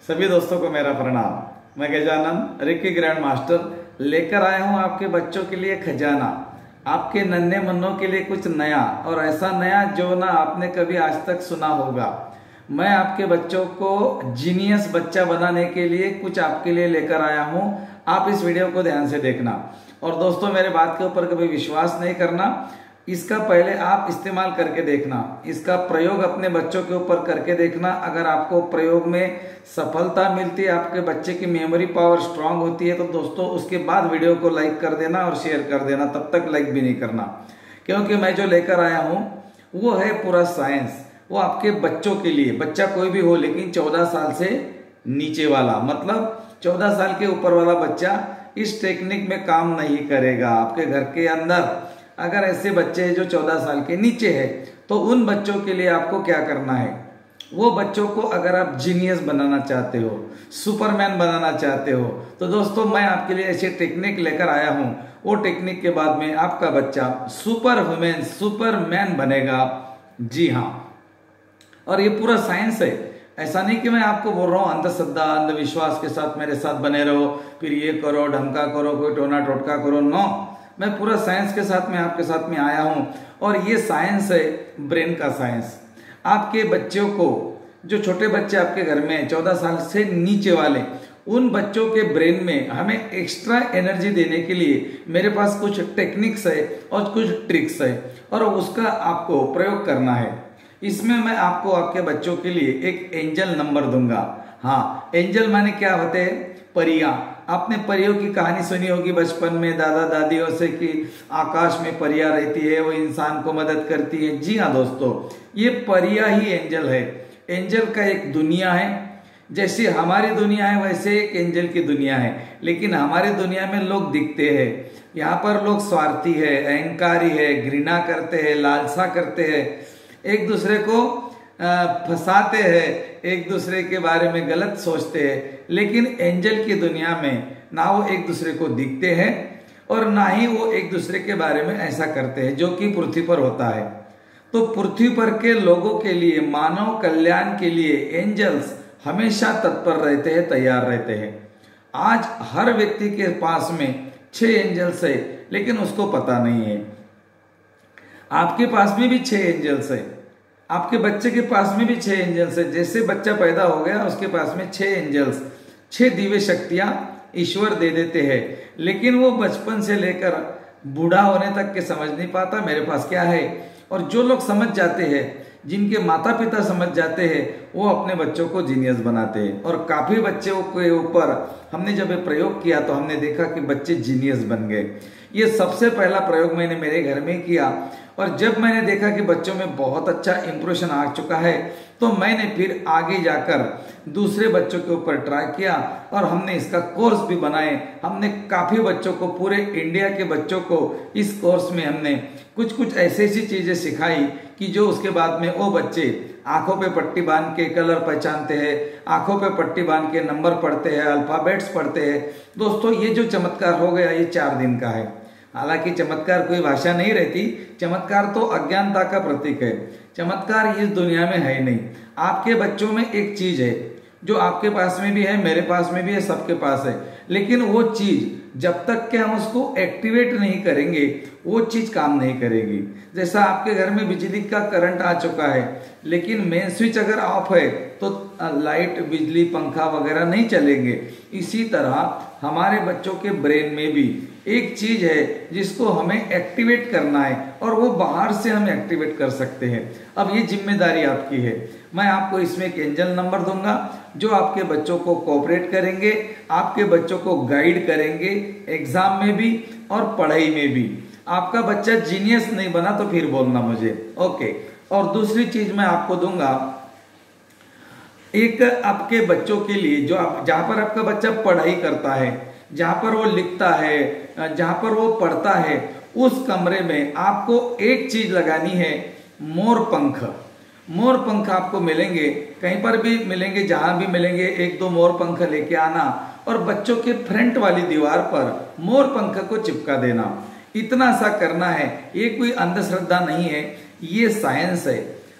सभी दोस्तों को मेरा प्रणाम। मैं गजानन रिकी ग्रैंड मास्टर लेकर आया हूं आपके बच्चों के लिए खजाना, आपके नन्हे मन्नों के लिए कुछ नया, और ऐसा नया जो ना आपने कभी आज तक सुना होगा। मैं आपके बच्चों को जीनियस बच्चा बनाने के लिए कुछ आपके लिए लेकर आया हूं। आप इस वीडियो को ध्यान से देखना। और दोस्तों, मेरे बात के ऊपर कभी विश्वास नहीं करना, इसका पहले आप इस्तेमाल करके देखना, इसका प्रयोग अपने बच्चों के ऊपर करके देखना। अगर आपको प्रयोग में सफलता मिलती है, आपके बच्चे की मेमोरी पावर स्ट्रांग होती है, तो दोस्तों उसके बाद वीडियो को लाइक कर देना और शेयर कर देना। तब तक लाइक भी नहीं करना, क्योंकि मैं जो लेकर आया हूं वो है पूरा साइंस। वो आपके बच्चों के लिए, बच्चा कोई भी हो लेकिन 14 साल से नीचे वाला, मतलब 14 साल के ऊपर वाला बच्चा इस टेक्निक में काम नहीं करेगा। आपके घर के अंदर अगर ऐसे बच्चे हैं जो 14 साल के नीचे है, तो उन बच्चों के लिए आपको क्या करना है, वो बच्चों को अगर आप जीनियस बनाना चाहते हो, सुपरमैन बनाना चाहते हो, तो दोस्तों मैं आपके लिए ऐसी टेक्निक लेकर आया हूं। वो टेक्निक के बाद में आपका बच्चा सुपर वुमेन, सुपरमैन बनेगा। जी हाँ, और ये पूरा साइंस है। ऐसा नहीं कि मैं आपको बोल रहा हूँ अंधश्रद्धा अंधविश्वास के साथ मेरे साथ बने रहो, फिर ये करो ढमका करो, कोई टोना टोटका करो। नो, मैं पूरा साइंस के साथ में आपके साथ में आया हूं। और ये साइंस है ब्रेन का साइंस। आपके बच्चों को, जो छोटे बच्चे आपके घर में 14 साल से नीचे वाले, उन बच्चों के ब्रेन में हमें एक्स्ट्रा एनर्जी देने के लिए मेरे पास कुछ टेक्निक्स है और कुछ ट्रिक्स है, और उसका आपको प्रयोग करना है। इसमें मैं आपको आपके बच्चों के लिए एक एंजल नंबर दूंगा। हाँ, एंजल माने क्या होते हैं? परियां। आपने परियों की कहानी सुनी होगी बचपन में दादा दादियों से कि आकाश में परियां रहती है, वो इंसान को मदद करती है। जी हाँ दोस्तों, ये परियां ही एंजल है। एंजल का एक दुनिया है, जैसे हमारी दुनिया है वैसे एक एंजल की दुनिया है। लेकिन हमारी दुनिया में लोग दिखते हैं, यहाँ पर लोग स्वार्थी है, अहंकारी है, घृणा करते हैं, लालसा करते हैं, एक दूसरे को फंसाते हैं, एक दूसरे के बारे में गलत सोचते हैं। लेकिन एंजल की दुनिया में ना वो एक दूसरे को दिखते हैं और ना ही वो एक दूसरे के बारे में ऐसा करते हैं जो कि पृथ्वी पर होता है। तो पृथ्वी पर के लोगों के लिए, मानव कल्याण के लिए एंजल्स हमेशा तत्पर रहते हैं, तैयार रहते हैं। आज हर व्यक्ति के पास में 6 एंजल्स है, लेकिन उसको पता नहीं है। आपके पास में भी 6 एंजल्स है, आपके बच्चे के पास में भी 6 एंजल्स है। जैसे बच्चा पैदा हो गया उसके पास में 6 एंजल्स, 6 दिव्य शक्तियां ईश्वर दे देते हैं। लेकिन वो बचपन से लेकर बूढ़ा होने तक के समझ नहीं पाता मेरे पास क्या है। और जो लोग समझ जाते हैं, जिनके माता पिता समझ जाते हैं, वो अपने बच्चों को जीनियस बनाते हैं। और काफी बच्चों के ऊपर हमने जब ये प्रयोग किया तो हमने देखा कि बच्चे जीनियस बन गए। ये सबसे पहला प्रयोग मैंने मेरे घर में किया, और जब मैंने देखा कि बच्चों में बहुत अच्छा इंप्रेशन आ चुका है, तो मैंने फिर आगे जाकर दूसरे बच्चों के ऊपर ट्राई किया और हमने इसका कोर्स भी बनाए। हमने काफी बच्चों को, पूरे इंडिया के बच्चों को इस कोर्स में हमने कुछ कुछ ऐसी चीजें सिखाई कि जो उसके बाद में वो बच्चे आंखों पे पट्टी बांध के कलर पहचानते हैं, आंखों पे पट्टी बांध के नंबर पढ़ते हैं, अल्फाबेट्स पढ़ते हैं। दोस्तों, ये जो चमत्कार हो गया ये 4 दिन का है। हालांकि चमत्कार कोई भाषा नहीं रहती, चमत्कार तो अज्ञानता का प्रतीक है। चमत्कार इस दुनिया में है नहीं। आपके बच्चों में एक चीज है जो आपके पास में भी है, मेरे पास में भी है, सबके पास है। लेकिन वो चीज जब तक कि हम उसको एक्टिवेट नहीं करेंगे, वो चीज काम नहीं करेगी। जैसा आपके घर में बिजली का करंट आ चुका है, लेकिन मेन स्विच अगर ऑफ है तो लाइट, बिजली, पंखा वगैरह नहीं चलेंगे। इसी तरह हमारे बच्चों के ब्रेन में भी एक चीज है जिसको हमें एक्टिवेट करना है, और वो बाहर से हम एक्टिवेट कर सकते हैं। अब ये जिम्मेदारी आपकी है। मैं आपको इसमें एक एंजल नंबर दूंगा जो आपके बच्चों को कोऑपरेट करेंगे, आपके बच्चों को गाइड करेंगे एग्जाम में भी और पढ़ाई में भी। आपका बच्चा जीनियस नहीं बना तो फिर बोलना मुझे, ओके। और दूसरी चीज मैं आपको दूंगा, एक आपके बच्चों के लिए जो जहां पर आपका बच्चा पढ़ाई करता है, जहां पर वो लिखता है, जहां पर वो पढ़ता है, उस कमरे में आपको एक चीज लगानी है, मोर पंख। मोर पंख आपको मिलेंगे, कहीं पर भी मिलेंगे, जहां भी मिलेंगे 1-2 मोर पंख लेके आना और बच्चों के फ्रंट वाली दीवार पर मोर पंख को चिपका देना। इतना सा करना है। ये कोई अंधश्रद्धा नहीं है, ये साइंस है।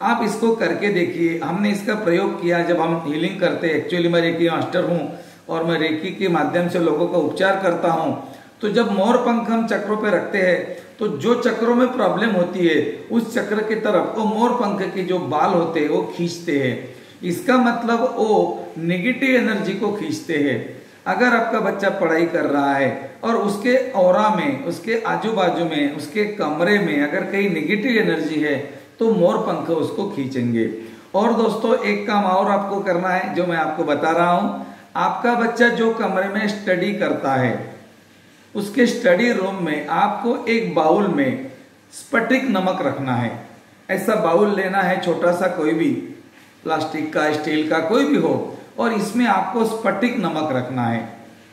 आप इसको करके देखिए। हमने इसका प्रयोग किया जब हम हीलिंग करते, एक्चुअली मैं रेकी मास्टर हूँ और मैं रेकी के माध्यम से लोगों का उपचार करता हूँ। तो जब मोर पंख हम चक्रों पे रखते हैं तो जो चक्रों में प्रॉब्लम होती है उस चक्र की तरफ वो मोर पंख के जो बाल होते हैं वो खींचते हैं। इसका मतलब वो नेगेटिव एनर्जी को खींचते हैं। अगर आपका बच्चा पढ़ाई कर रहा है और उसके ऑरा में, उसके आजू बाजू में, उसके कमरे में अगर कहीं नेगेटिव एनर्जी है तो मोर पंख उसको खींचेंगे। और दोस्तों एक काम और आपको करना है जो मैं आपको बता रहा हूं। आपका बच्चा जो कमरे में स्टडी करता है उसके स्टडी रूम में आपको एक बाउल में स्फटिक नमक रखना है। ऐसा बाउल लेना है, छोटा सा, कोई भी प्लास्टिक का, स्टील का, कोई भी हो, और इसमें आपको स्फटिक नमक रखना है।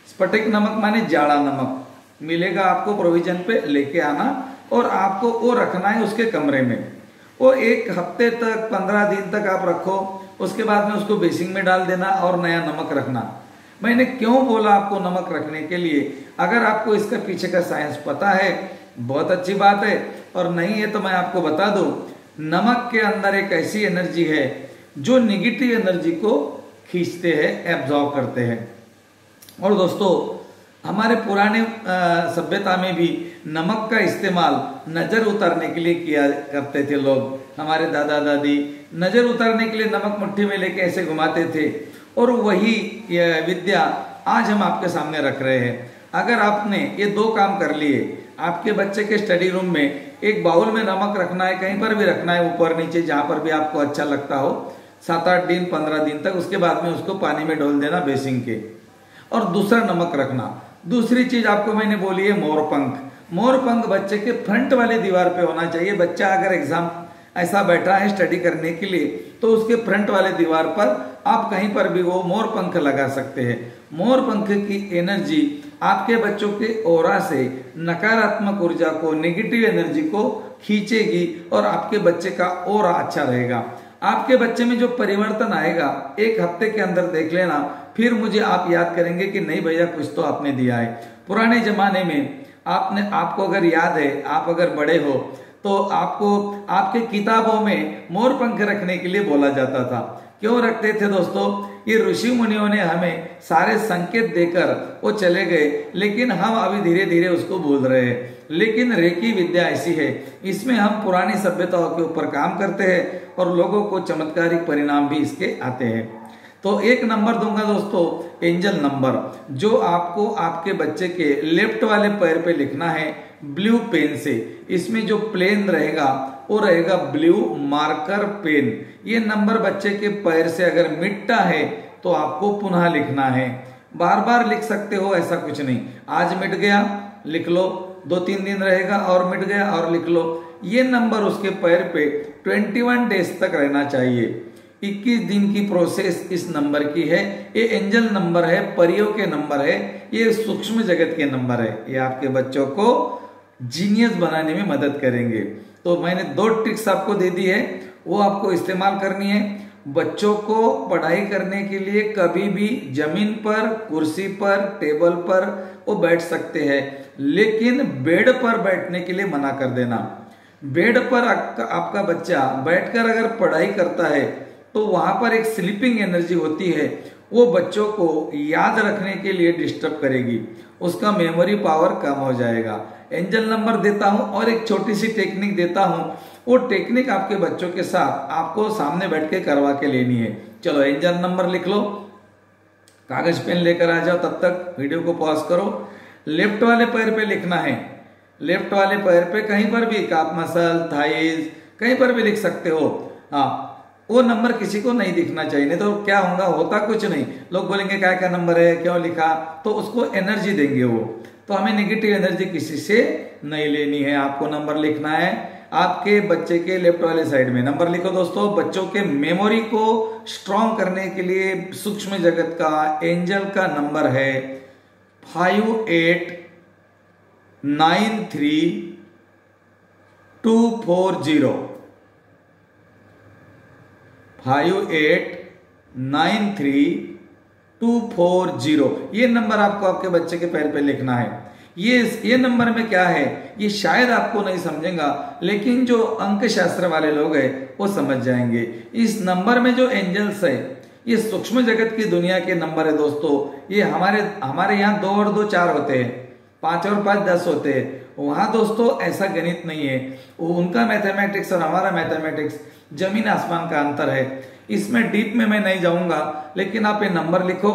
स्फटिक नमक माने जाड़ा नमक मिलेगा आपको प्रोविजन पे, लेके आना और आपको वो रखना है उसके कमरे में। वो 1 हफ्ते तक, 15 दिन तक आप रखो, उसके बाद में उसको बेसिंग में डाल देना और नया नमक रखना। मैंने क्यों बोला आपको नमक रखने के लिए? अगर आपको इसका पीछे का साइंस पता है बहुत अच्छी बात है, और नहीं है तो मैं आपको बता दूं, नमक के अंदर एक ऐसी एनर्जी है जो निगेटिव एनर्जी को खींचते हैं, एब्जॉर्ब करते हैं। और दोस्तों हमारे पुराने सभ्यता में भी नमक का इस्तेमाल नजर उतारने के लिए किया करते थे लोग। हमारे दादा दादी नजर उतारने के लिए नमक मुट्ठी में लेके ऐसे घुमाते थे, और वही विद्या आज हम आपके सामने रख रहे हैं। अगर आपने ये 2 काम कर लिए, आपके बच्चे के स्टडी रूम में एक बाउल में नमक रखना है, कहीं पर भी रखना है, ऊपर नीचे जहां पर भी आपको अच्छा लगता हो, 7-8 दिन 15 दिन तक, उसके बाद में उसको पानी में डोल देना बेसिंग के, और दूसरा नमक रखना। दूसरी चीज आपको मैंने बोली है मोरपंख। मोरपंख बच्चे के फ्रंट वाले दीवार पे होना चाहिए। बच्चा अगर एग्जाम ऐसा बैठा है स्टडी करने के लिए तो उसके फ्रंट वाले दीवार पर आप कहीं पर भी वो मोर पंख लगा सकते हैं। मोर पंख की एनर्जी आपके बच्चों के ओरा से नकारात्मक ऊर्जा को, नेगेटिव एनर्जी को खींचेगी और आपके बच्चे का ओरा अच्छा रहेगा। आपके बच्चे में जो परिवर्तन आएगा 1 हफ्ते के अंदर देख लेना, फिर मुझे आप याद करेंगे कि नहीं भैया कुछ तो आपने दिया है। पुराने जमाने में आपको अगर याद है, आप अगर बड़े हो तो आपको आपके किताबों में मोर पंख रखने के लिए बोला जाता था। क्यों रखते थे दोस्तों? ये ऋषि मुनियों ने हमें सारे संकेत देकर वो चले गए, लेकिन हम अभी धीरे धीरे उसको भूल रहे हैं। लेकिन रेकी विद्या ऐसी है, इसमें हम पुरानी सभ्यताओं के ऊपर काम करते हैं और लोगों को चमत्कारिक परिणाम भी इसके आते हैं। तो 1 नंबर दूंगा दोस्तों, एंजल नंबर, जो आपको आपके बच्चे के लेफ्ट वाले पैर पे लिखना है ब्लू पेन से। इसमें जो प्लेन रहेगा वो रहेगा ब्लू मार्कर पेन। ये नंबर बच्चे के पैर से अगर मिटता है तो आपको पुनः लिखना है। बार बार लिख सकते हो, ऐसा कुछ नहीं। आज मिट गया लिख लो, 2-3 दिन रहेगा और मिट गया और लिख लो। ये नंबर उसके पैर पे 21 डेज तक रहना चाहिए। 21 दिन की प्रोसेस इस नंबर की है। ये एंजल नंबर है, परियों के नंबर है, ये सूक्ष्म जगत के नंबर है। ये आपके बच्चों को जीनियस बनाने में मदद करेंगे। तो मैंने 2 ट्रिक्स आपको दे दी है, वो आपको इस्तेमाल करनी है। बच्चों को पढ़ाई करने के लिए कभी भी जमीन पर, कुर्सी पर, टेबल पर वो बैठ सकते हैं, लेकिन बेड पर बैठने के लिए मना कर देना। बेड पर आपका बच्चा बैठकर अगर पढ़ाई करता है तो वहां पर एक स्लीपिंग एनर्जी होती है, वो बच्चों को याद रखने के लिए डिस्टर्ब करेगी, उसका मेमोरी पावर कम हो जाएगा। एंजल नंबर देता हूं और एक छोटी सी टेक्निक देता हूं, वो टेक्निक आपके बच्चों के साथ आपको सामने बैठ के करवा के लेनी है। चलो एंजल नंबर लिख लो, कागज पेन लेकर आ जाओ, तब तक वीडियो को पॉज करो। लेफ्ट वाले पैर पे लिखना है, लेफ्ट वाले पैर पे कहीं पर भी, काफ मसल, थाइज, कहीं पर भी लिख सकते हो। हाँ, वो नंबर किसी को नहीं दिखना चाहिए, नहीं तो क्या होगा, होता कुछ नहीं। लोग बोलेंगे क्या क्या नंबर है, क्यों लिखा, तो उसको एनर्जी देंगे वो। तो हमें नेगेटिव एनर्जी किसी से नहीं लेनी है। आपको नंबर लिखना है आपके बच्चे के लेफ्ट वाले साइड में। नंबर लिखो दोस्तों। बच्चों के मेमोरी को स्ट्रॉन्ग करने के लिए सूक्ष्म जगत का एंजल का नंबर है 5893240। 5893240 ये नंबर आपको आपके बच्चे के पैर पे लिखना है। ये नंबर में क्या है ये शायद आपको नहीं समझेगा, लेकिन जो अंक शास्त्र वाले लोग हैं वो समझ जाएंगे। इस नंबर में जो एंजल्स है ये सूक्ष्म जगत की दुनिया के नंबर है दोस्तों। ये हमारे यहाँ 2 और 2 4 होते हैं, 5 और 5 10 होते हैं। वहां दोस्तों ऐसा गणित नहीं है, उनका मैथमेटिक्स और हमारा मैथमेटिक्स जमीन आसमान का अंतर है। इसमें डीप में मैं नहीं जाऊंगा, लेकिन आप ये नंबर लिखो।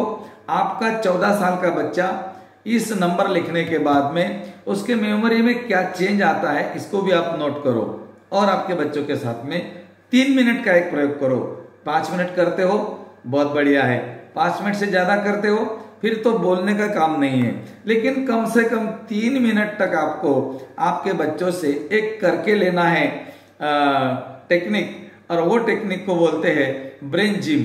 आपका 14 साल का बच्चा इस नंबर लिखने के बाद में उसके मेमोरी में क्या चेंज आता है इसको भी आप नोट करो, और आपके बच्चों के साथ में 3 मिनट का एक प्रयोग करो। 5 मिनट करते हो बहुत बढ़िया है, 5 मिनट से ज्यादा करते हो फिर तो बोलने का काम नहीं है, लेकिन कम से कम 3 मिनट तक आपको आपके बच्चों से एक करके लेना है टेक्निक, और वो टेक्निक को बोलते हैं ब्रेन जिम।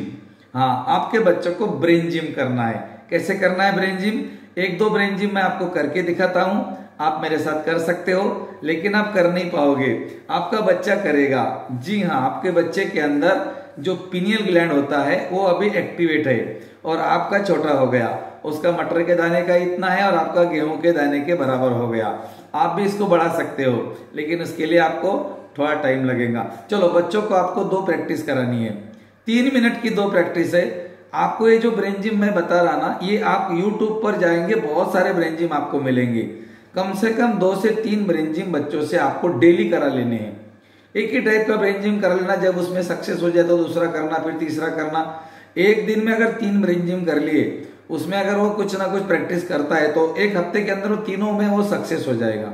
हाँ, आपके बच्चों को ब्रेन जिम करना है। कैसे करना है ब्रेन जिम? 1-2 ब्रेन जिम मैं आपको करके दिखाता हूं, आप मेरे साथ कर सकते हो, लेकिन आप कर नहीं पाओगे, आपका बच्चा करेगा। जी हाँ, आपके बच्चे के अंदर जो पिनियल ग्लैंड होता है वो अभी एक्टिवेट है, और आपका छोटा हो गया, उसका मटर के दाने का इतना है और आपका गेहूं के दाने के बराबर हो गया। आप भी इसको बढ़ा सकते हो, लेकिन उसके लिए आपको थोड़ा टाइम लगेगा। चलो, बच्चों को आपको 2 प्रैक्टिस करानी है, 3 मिनट की 2 प्रैक्टिस है। आपको ये जो ब्रेन जिम मैं बता रहा ना, ये आप YouTube पर जाएंगे, बहुत सारे ब्रेन जिम आपको मिलेंगे। कम से कम 2 से 3 ब्रेन जिम बच्चों से आपको डेली करा लेने हैं। एक ही टाइप का ब्रेन जिम कर लेना, जब उसमें सक्सेस हो जाए तो दूसरा करना, फिर तीसरा करना। एक दिन में अगर 3 ब्रेन जिम कर लिए, उसमें अगर वो कुछ ना कुछ प्रैक्टिस करता है तो 1 हफ्ते के अंदर वो तीनों में वो सक्सेस हो जाएगा।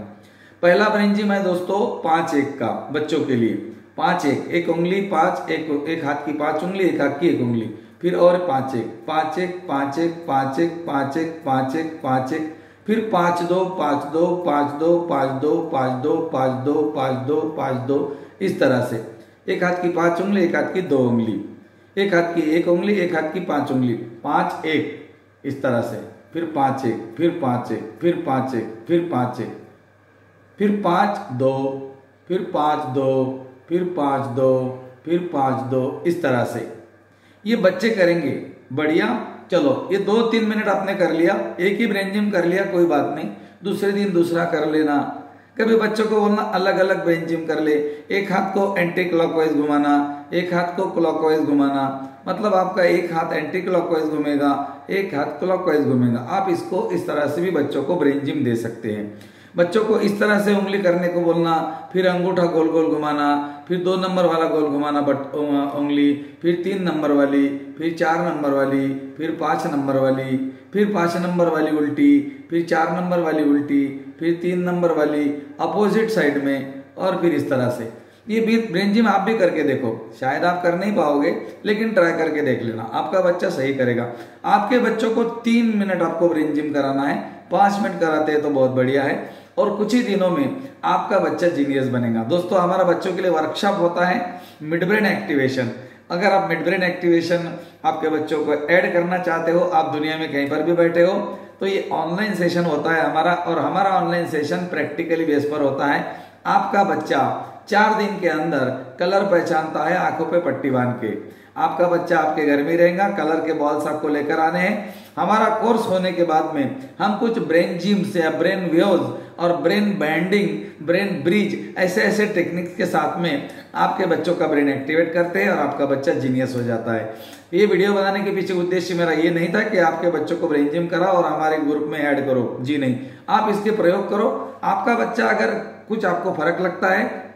पहला ब्रेन जिम है दोस्तों 5-1 का, बच्चों के लिए 5-1, एक उंगली 5, एक हाथ की 5 उंगली, एक हाथ की 1 उंगली, फिर और 5-1, 5-1, 5-1, 5-1, 5-1, 5-1, 5-1, फिर 5-2, 5-2, 5-2, 5-2, 5-2, 5-2, 5-2, 5-2, इस तरह से। एक हाथ की 5 उंगली, एक हाथ की 2 उंगली, एक हाथ की 1 उंगली, एक हाथ की 5 उंगली, 5-1, इस तरह से। फिर 5-1, फिर 5-1, फिर 5-1, फिर 5-1, फिर 5-2, फिर 5-2, फिर 5-2, फिर 5-2, इस तरह से ये बच्चे करेंगे। बढ़िया। चलो, ये 2-3 मिनट आपने कर लिया, एक ही ब्रेन जिम कर लिया, कोई बात नहीं, दूसरे दिन दूसरा कर लेना। कभी बच्चों को बोलना अलग अलग ब्रेन जिम कर ले, एक हाथ को एंटी क्लॉकवाइज घुमाना, एक हाथ को क्लॉकवाइज घुमाना, मतलब आपका एक हाथ एंटी क्लॉकवाइज घूमेगा, एक हाथ क्लॉकवाइज घूमेगा। आप इसको इस तरह से भी बच्चों को ब्रेन जिम दे सकते हैं। बच्चों को इस तरह से उंगली करने को बोलना, फिर अंगूठा गोल गोल घुमाना, फिर 2 नंबर वाला गोल घुमाना उंगली, फिर 3 नंबर वाली, फिर 4 नंबर वाली, फिर 5 नंबर वाली, फिर 5 नंबर वाली उल्टी, फिर 4 नंबर वाली उल्टी, फिर 3 नंबर वाली अपोजिट साइड में, और फिर इस तरह से। ये भी ब्रेन जिम आप भी करके देखो, शायद आप कर नहीं पाओगे, लेकिन ट्राई करके देख लेना, आपका बच्चा सही करेगा। आपके बच्चों को 3 मिनट आपको ब्रेन जिम कराना है, 5 मिनट कराते हैं तो बहुत बढ़िया है, और कुछ ही दिनों में आपका बच्चा जीनियस बनेगा। दोस्तों, हमारा बच्चों के लिए वर्कशॉप होता है मिड ब्रेन एक्टिवेशन। अगर आप मिड ब्रेन एक्टिवेशन आपके बच्चों को ऐड करना चाहते हो, आप दुनिया में कहीं पर भी बैठे हो, तो ये ऑनलाइन सेशन होता है हमारा, और हमारा ऑनलाइन सेशन प्रैक्टिकली बेस पर होता है। आपका बच्चा 4 दिन के अंदर कलर पहचानता है आंखों पे पट्टी बांध के। आपका बच्चा आपके घर में रहेगा, कलर के बॉल्स आपको लेकर आने हैं। हमारा कोर्स होने के बाद में हम कुछ ब्रेन जिम्स या ब्रेन वेव्स और ब्रेन बैंडिंग, ब्रेन ब्रिज, ऐसे ऐसे टेक्निक्स के साथ में आपके बच्चों का ब्रेन एक्टिवेट करते हैं और आपका बच्चा जीनियस हो जाता है। ये वीडियो बनाने के पीछे उद्देश्य मेरा ये नहीं था कि आपके बच्चों को ब्रेन जिम कराओ और हमारे ग्रुप में ऐड करो, जी नहीं। आप इसके प्रयोग करो, आपका बच्चा अगर कुछ आपको फर्क लगता है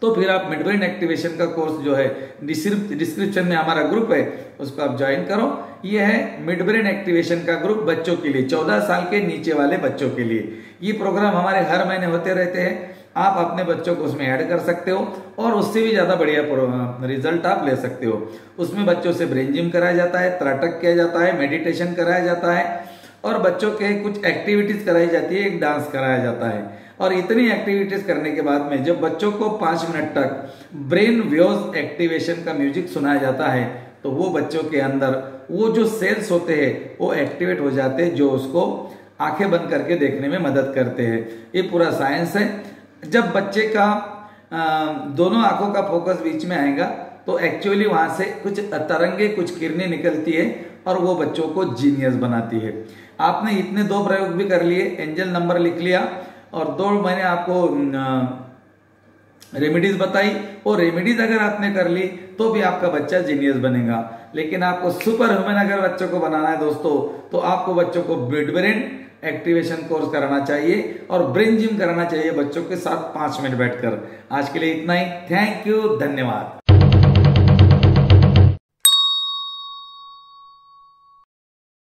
तो फिर आप मिड ब्रेन एक्टिवेशन का कोर्स जो है डिस्क्रिप्शन में हमारा ग्रुप है, उसको आप ज्वाइन करो। ये है मिड ब्रेन एक्टिवेशन का ग्रुप बच्चों के लिए, 14 साल के नीचे वाले बच्चों के लिए। ये प्रोग्राम हमारे हर महीने होते रहते हैं, आप अपने बच्चों को उसमें ऐड कर सकते हो और उससे भी ज्यादा बढ़िया रिजल्ट आप ले सकते हो। उसमें बच्चों से ब्रेन जिम कराया जाता है, त्राटक किया जाता है, मेडिटेशन कराया जाता है, और बच्चों के कुछ एक्टिविटीज कराई जाती है, एक डांस कराया जाता है। और इतनी एक्टिविटीज करने के बाद में जब बच्चों को 5 मिनट तक ब्रेन वेव्स एक्टिवेशन का म्यूजिक सुनाया जाता है, तो वो बच्चों के अंदर वो जो सेल्स होते हैं वो एक्टिवेट हो जाते हैं, जो उसको आंखें बंद करके देखने में मदद करते हैं। ये पूरा साइंस है। जब बच्चे का दोनों आंखों का फोकस बीच में आएगा तो एक्चुअली वहां से कुछ तरंगे, कुछ किरणें निकलती है और वो बच्चों को जीनियस बनाती है। आपने इतने 2 प्रयोग भी कर लिए, एंजल नंबर लिख लिया और 2 मैंने आपको रेमेडीज बताई, और रेमेडीज अगर आपने कर ली तो भी आपका बच्चा जीनियस बनेगा। लेकिन आपको सुपर ह्यूमन अगर बच्चों को बनाना है दोस्तों, तो आपको बच्चों को मिड ब्रेन एक्टिवेशन कोर्स कराना चाहिए और ब्रेन जिम कराना चाहिए बच्चों के साथ 5 मिनट बैठकर। आज के लिए इतना ही। थैंक यू, धन्यवाद।